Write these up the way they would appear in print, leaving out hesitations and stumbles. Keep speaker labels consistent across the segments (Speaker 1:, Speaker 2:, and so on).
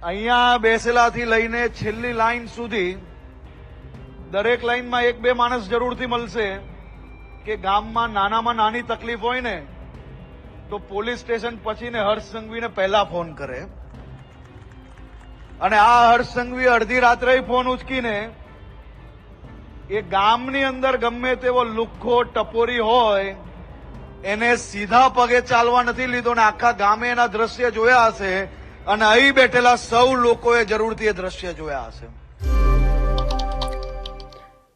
Speaker 1: અહીંયા બેસેલાથી લઈને છેલ્લી લાઈન સુધી દરેક લાઈનમાં એક બે માણસ જરૂરથી મળશે કે ગામમાં નાનામાં નાની તકલીફ હોય ને તો પોલીસ સ્ટેશન પછી ને હર્ષ સંઘવીને પહેલા ફોન કરે અને આ હર્ષ સંઘવી અડધી રાત્રે ફોન ઉચકીને એ ગામની અંદર ગમે તેવો લુખ્ખો ટપોરી હોય એને સીધા પગે ચાલવા નથી લીધો ને આખા ગામે એના દ્રશ્ય જોયા હશે અને અહીં બેઠેલા સૌ લોકોએ જરૂરથી એ દ્રશ્ય જોયા હશે।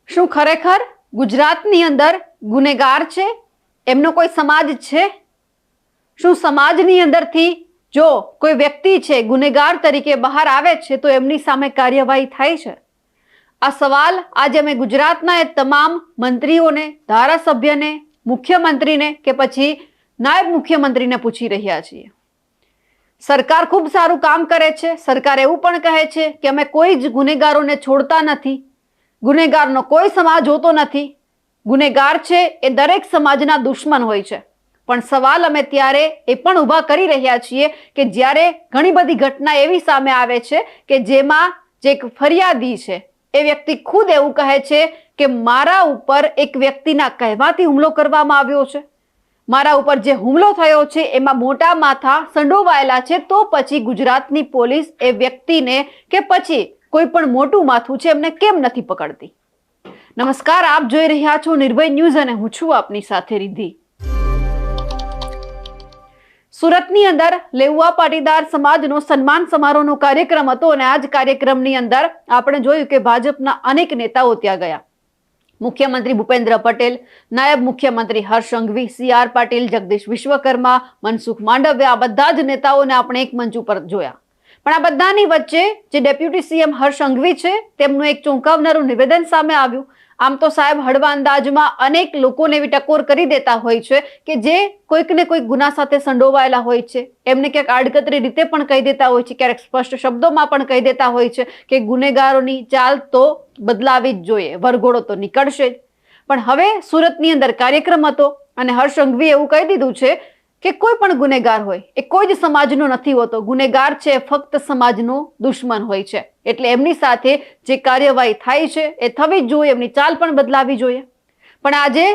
Speaker 2: શું ખરેખર ગુજરાતની અંદર ગુનેગાર છે? એમનો કોઈ સમાજ છે? શું સમાજની અંદરથી જો કોઈ વ્યક્તિ છે ગુનેગાર તરીકે બહાર આવે છે તો એમની સામે કાર્યવાહી થાય છે? આ સવાલ આજે અમે ગુજરાતના એ તમામ મંત્રીઓને, ધારાસભ્યને, મુખ્યમંત્રીને કે પછી નાયબ મુખ્યમંત્રીને પૂછી રહ્યા છીએ। સરકાર ખૂબ સારું કામ કરે છે। સરકાર એવું પણ કહે છે કે અમે કોઈ જ ગુનેગારોને છોડતા નથી, ગુનેગારનો કોઈ સમાજ હોતો નથી, ગુનેગાર છે એ દરેક સમાજના દુશ્મન હોય છે। પણ સવાલ અમે ત્યારે એ પણ ઊભા કરી રહ્યા છીએ કે જ્યારે ઘણી બધી ઘટના એવી સામે આવે છે કે જેમાં જે એક ફરિયાદી છે એ વ્યક્તિ ખુદ એવું કહે છે કે મારા ઉપર એક વ્યક્તિના કહેવાથી હુમલો કરવામાં આવ્યો છે, મારા ઉપર જે હુમલો થયો છે એમાં મોટા માથા સંડોવાયેલા છે, તો પછી ગુજરાતની પોલીસ એ વ્યક્તિને કે પછી કોઈ પણ મોટું માથું છે એમને કેમ નથી પકડતી? નમસ્કાર, આપ જોઈ રહ્યા છો નિર્ભય ન્યૂઝ અને હું છું આપની સાથે રિદ્ધિ। સુરતની અંદર લેઉવા પાટીદાર સમાજનો સન્માન સમારોહનો કાર્યક્રમ હતો અને આ જ કાર્યક્રમની અંદર આપણે જોયું કે ભાજપના અનેક નેતાઓ ત્યાં ગયા। મુખ્યમંત્રી ભૂપેન્દ્ર પટેલ, નાયબ મુખ્યમંત્રી હર્ષ સંઘવી, સી.આર. પાટીલ, જગદીશ વિશ્વકર્મા, મનસુખ માંડવિયા, આ બધા જ નેતાઓને આપણે એક મંચ ઉપર જોયા। પણ આ બધાની વચ્ચે જે ડેપ્યુટી સીએમ હર્ષ સંઘવી છે તેમનું એક ચોંકાવનારું નિવેદન સામે આવ્યું। આમ તો સાહેબ હળવા અંદાજમાં અનેક લોકોને એવી ટકોર કરી દેતા હોય છે કે જે કોઈક ને કોઈક ગુના સાથે સંડોવાયેલા હોય છે, એમને ક્યાંક આડકતરી રીતે પણ કહી દેતા હોય છે, ક્યારેક સ્પષ્ટ શબ્દોમાં પણ કહી દેતા હોય છે કે ગુનેગારોની ચાલ તો બદલાવી જ જોઈએ, વરઘોડો તો નીકળશે જ। પણ હવે સુરતની અંદર કાર્યક્રમ હતો અને હર્ષ સંઘવીએ એવું કહી દીધું છે કે કોઈ પણ ગુનેગાર હોય એ કોઈ જ સમાજનો નથી હોતો, ગુનેગાર છે ફક્ત સમાજનો દુશ્મન હોય છે, એટલે એમની સાથે જે કાર્યવાહી થાય છે એ થવી જ જોઈએ, એમની ચાલ પણ બદલાવી જોઈએ। પણ આજે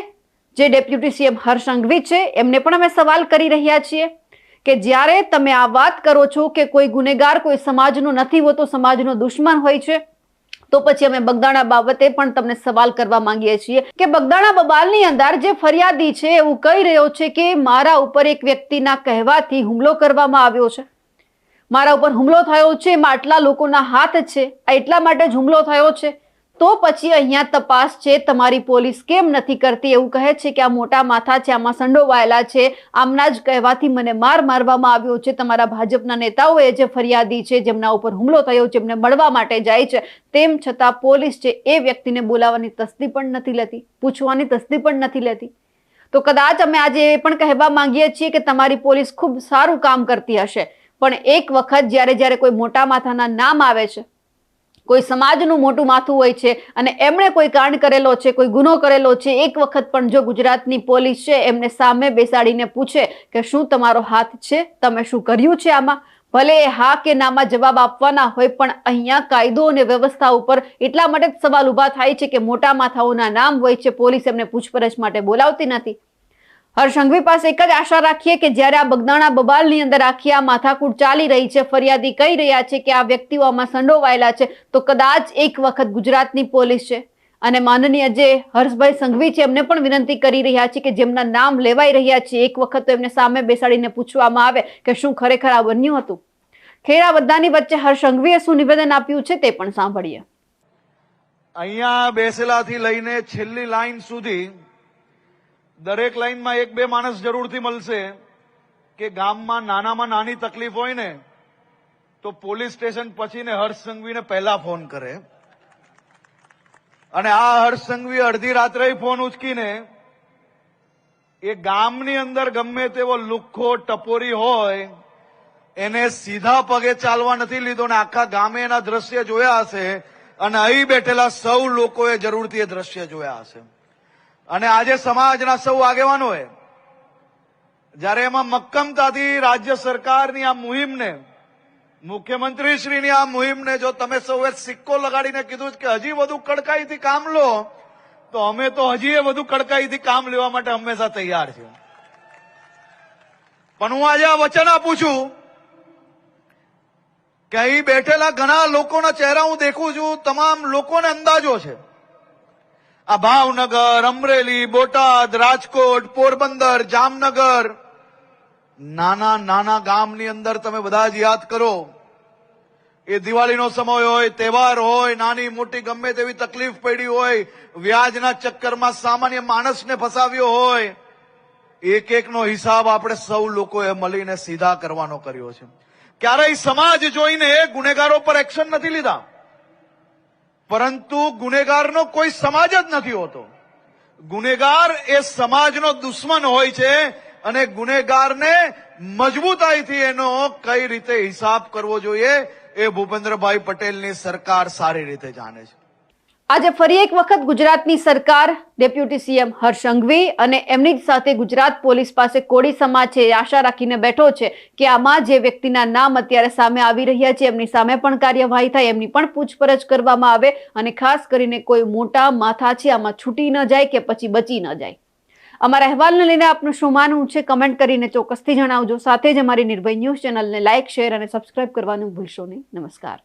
Speaker 2: જે ડેપ્યુટી સીએમ હર્ષ સંઘવી છે એમને પણ અમે સવાલ કરી રહ્યા છીએ કે જ્યારે તમે આ વાત કરો છો કે કોઈ ગુનેગાર કોઈ સમાજનો નથી હોતો, સમાજનો દુશ્મન હોય છે, તો પછી અમે બગદાણા બાબતે પણ તમને સવાલ કરવા માંગીએ છીએ કે બગદાણા બબાલની અંદર જે ફરિયાદી છે એવું કહી રહ્યો છે કે મારા ઉપર એક વ્યક્તિના કહેવાથી હુમલો કરવામાં આવ્યો છે, મારા ઉપર હુમલો થયો છે, એમાં આટલા લોકોના હાથ છે, આ એટલા માટે જ હુમલો થયો છે, તો પછી અહીંયા તપાસ છે તમારી પોલીસ કેમ નથી કરતી? એવું કહે છે કે આ મોટા માથા છે, આમાં સંડોવાયેલા છે, આમના જ કહેવાથી મને મારવામાં આવ્યો છે। તમારા ભાજપના નેતાઓએ જે ફરિયાદી છે જેમના ઉપર હુમલો થયો છે એમને મળવા માટે જાય છે, તેમ છતાં પોલીસ છે એ વ્યક્તિને બોલાવવાની તસ્દી પણ નથી લેતી, પૂછવાની તસ્દી પણ નથી લેતી। તો કદાચ અમે આજે એ પણ કહેવા માંગીએ છીએ કે તમારી પોલીસ ખૂબ સારું કામ કરતી હશે, પણ એક વખત જ્યારે કોઈ મોટા માથાના નામ આવે છે, કોઈ સમાજનું મોટું માથું હોય છે અને એમણે કોઈ કાંડ કરેલો છે, કોઈ ગુનો કરેલો છે, એક વખત પણ જો ગુજરાતની પોલીસ છે એમને સામે બેસાડીને પૂછે કે શું તમારો હાથ છે, તમે શું કર્યું છે આમાં, ભલે હા કે નામાં જવાબ આપવાના હોય, પણ અહીંયા કાયદો અને વ્યવસ્થા ઉપર એટલા માટે જ સવાલ ઉભા થાય છે કે મોટા માથાઓના નામ હોય છે, પોલીસ એમને પૂછપરછ માટે બોલાવતી નથી। હર્ષ સંઘવી પાસે એક જ આશા રાખીએ કે જ્યારે આ બગદાણા બબાલની અંદર આખી આ માથાકૂટ ચાલી રહી છે, ફરિયાદી કહી રહ્યા છે કે આ વ્યક્તિઓ આમાં સંડોવાયેલા છે, તો કદાચ એક વખત ગુજરાતની પોલીસ છે અને માનનીય જે હર્ષભાઈ સંઘવી છે એમને પણ વિનંતી કરી રહ્યા છે કે જેમના નામ લેવાઈ રહ્યા છે એક વખત તો એમને સામે બેસાડીને પૂછવામાં આવે કે શું ખરેખર આ બન્યું હતું। ખેર આ બધાની વચ્ચે હર્ષ સંઘવીએ શું નિવેદન આપ્યું છે તે પણ સાંભળીએ।
Speaker 1: અહીંયા બેસેલાથી લઈને છેલ્લી લાઈન સુધી દરેક લાઈનમાં એક બે માણસ જરૂરથી મળશે કે ગામમાં નાનામાં નાની તકલીફ હોય ને તો પોલીસ સ્ટેશન પછી ને હર્ષ સંઘવીને પહેલા ફોન કરે અને આ હર્ષ સંઘવી અડધી રાત્રે ફોન ઉચકીને એ ગામની અંદર ગમે તેવો લુખ્ખો ટપોરી હોય એને સીધા પગે ચાલવા નથી લીધો ને આખા ગામે એના દ્રશ્ય જોયા હશે અને અહીં બેઠેલા સૌ લોકોએ જરૂરથી એ દ્રશ્ય જોયા હશે। અને આજે સમાજના સૌ આગેવાનોએ જ્યારે એમાં મક્કમતાથી રાજ્ય સરકારની આ મુહિમને મુખ્યમંત્રીશ્રીની આ મુહિમને જો તમે સૌએ સિક્કો લગાડીને કીધું કે હજી વધુ કડકાઈથી કામ લો, તો અમે તો હજી વધુ કડકાઈથી કામ લેવા માટે હંમેશા તૈયાર છીએ. પણ હું આજે આ વચન આપું છું કે અહીં બેઠેલા ઘણા લોકોના ચહેરા હું દેખું છું, તમામ લોકોને અંદાજો છે. આ ભાવનગર, અમરેલી, બોટાદ, રાજકોટ, પોરબંદર, જામનગર, નાના નાના ગામની અંદર તમે બધા જ યાદ કરો, એ દિવાળીનો સમય હોય, તહેવાર હોય, નાની મોટી ગમે તેવી તકલીફ પડી હોય, વ્યાજના ચક્કરમાં સામાન્ય માણસને ફસાવ્યો હોય, એક એકનો હિસાબ આપણે સૌ લોકોએ મળીને સીધા કરવાનો કર્યો છે. ક્યારેય સમાજ જોઈને ગુનેગારો પર એક્શન નથી લીધા, પરંતુ ગુનેગારનો કોઈ સમાજ જ નથી હોતો. ગુનેગાર એ સમાજનો દુશ્મન હોય છે અને ગુનેગારને મજબૂતાઈથી એનો કઈ રીતે હિસાબ કરવો જોઈએ એ ભૂપેન્દ્રભાઈ પટેલની સરકાર સારી રીતે જાણે છે.
Speaker 2: આજે ફરી એક વખત ગુજરાતની સરકાર, ડેપ્યુટી સીએમ હર્ષ સંઘવી અને એમની જ સાથે ગુજરાત પોલીસ પાસે કોળી સમાજ છે આશા રાખીને બેઠો છે કે આમાં જે વ્યક્તિના નામ અત્યારે સામે આવી રહ્યા છે એમની સામે પણ કાર્યવાહી થાય, એમની પણ પૂછપરછ કરવામાં આવે અને ખાસ કરીને કોઈ મોટા માથા છે આમાં છૂટી ન જાય કે પછી બચી ન જાય. અમારા અહેવાલને લઈને આપનું શું માનવું છે કમેન્ટ કરીને ચોક્કસથી જણાવજો. સાથે જ અમારી નિર્ભય ન્યૂઝ ચેનલને લાઇક, શેર અને સબસ્ક્રાઇબ કરવાનું ભૂલશો નહીં. નમસ્કાર.